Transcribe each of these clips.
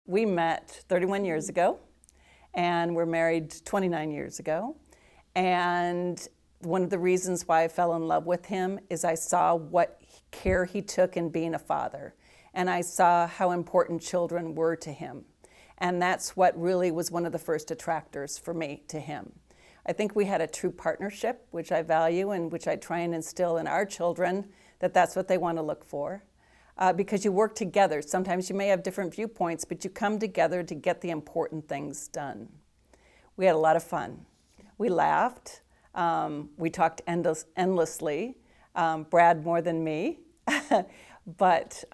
We met 31 years ago, and we're married 29 years ago. And one of the reasons why I fell in love with him is I saw what care he took in being a father. And I saw how important children were to him. And that's what really was one of the first attractors for me to him. I think we had a true partnership, which I value and which I try and instill in our children, that that's what they want to look for. Because you work together. Sometimes you may have different viewpoints, but you come together to get the important things done. We had a lot of fun. We laughed. We talked endlessly. Brad more than me. But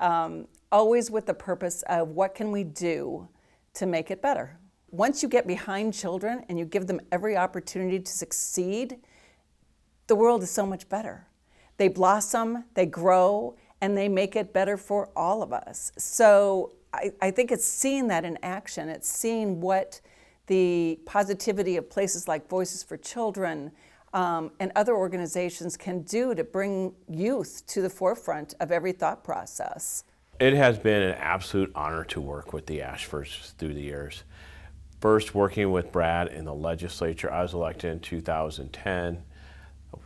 always with the purpose of what can we do to make it better. Once you get behind children and you give them every opportunity to succeed, the world is so much better. They blossom, they grow, and they make it better for all of us. So I think it's seeing that in action. It's seeing what the positivity of places like Voices for Children and other organizations can do to bring youth to the forefront of every thought process. It has been an absolute honor to work with the Ashfords through the years. First, working with Brad in the legislature. I was elected in 2010.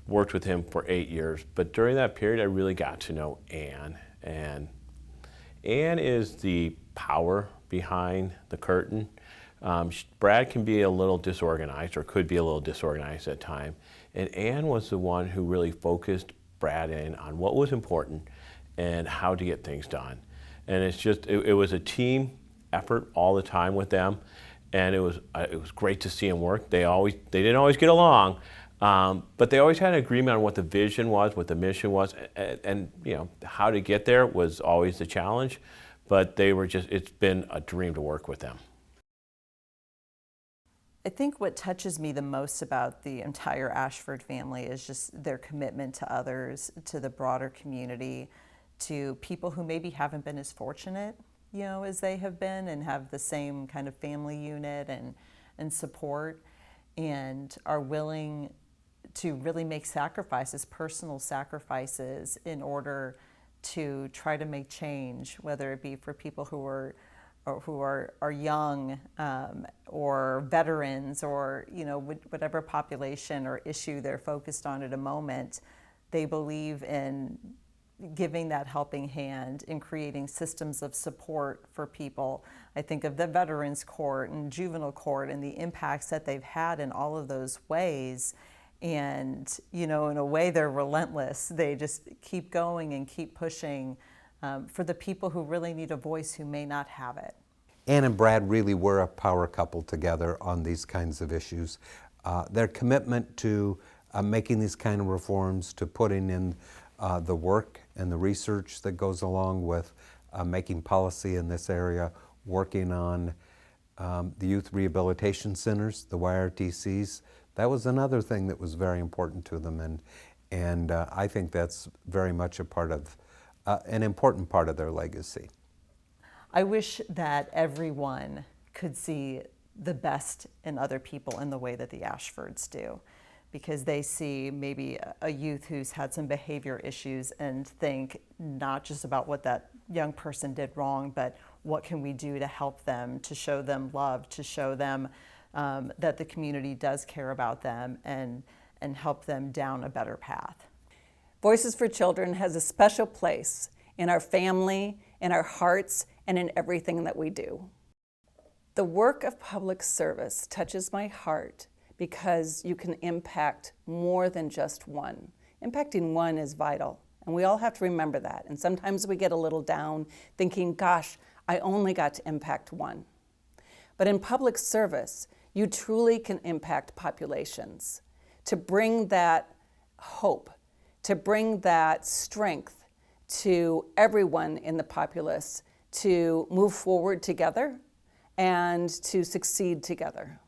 Worked with him for 8 years, but during that period I really got to know Ann. And Ann is the power behind the curtain. Brad can be a little disorganized, or could be a little disorganized at times, and Ann was the one who really focused Brad in on what was important and how to get things done. And it's just, it was a team effort all the time with them, and it was great to see them work. They didn't always get along, but they always had an agreement on what the vision was, what the mission was, and you know, how to get there was always the challenge. But they were just, it's been a dream to work with them. I think what touches me the most about the entire Ashford family is just their commitment to others, to the broader community, to people who maybe haven't been as fortunate, you know, as they have been, and have the same kind of family unit and support, and are willing to really make sacrifices, personal sacrifices, in order to try to make change, whether it be for people who are young, or veterans, or, you know, whatever population or issue they're focused on at a moment. They believe in giving that helping hand, in creating systems of support for people. I think of the Veterans Court and Juvenile Court and the impacts that they've had in all of those ways. And, you know, in a way, they're relentless. They just keep going and keep pushing for the people who really need a voice who may not have it. Ann and Brad really were a power couple together on these kinds of issues. Their commitment to making these kind of reforms, to putting in the work and the research that goes along with making policy in this area, working on the youth rehabilitation centers, the YRTCs. That was another thing that was very important to them, and I think that's very much a part of, an important part of their legacy. I wish that everyone could see the best in other people in the way that the Ashfords do, because they see maybe a youth who's had some behavior issues and think not just about what that young person did wrong, but what can we do to help them, to show them love, to show them that the community does care about them, and help them down a better path. Voices for Children has a special place in our family, in our hearts, and in everything that we do. The work of public service touches my heart because you can impact more than just one. Impacting one is vital, and we all have to remember that. And sometimes we get a little down thinking, gosh, I only got to impact one. But in public service, you truly can impact populations, to bring that hope, to bring that strength to everyone in the populace to move forward together and to succeed together.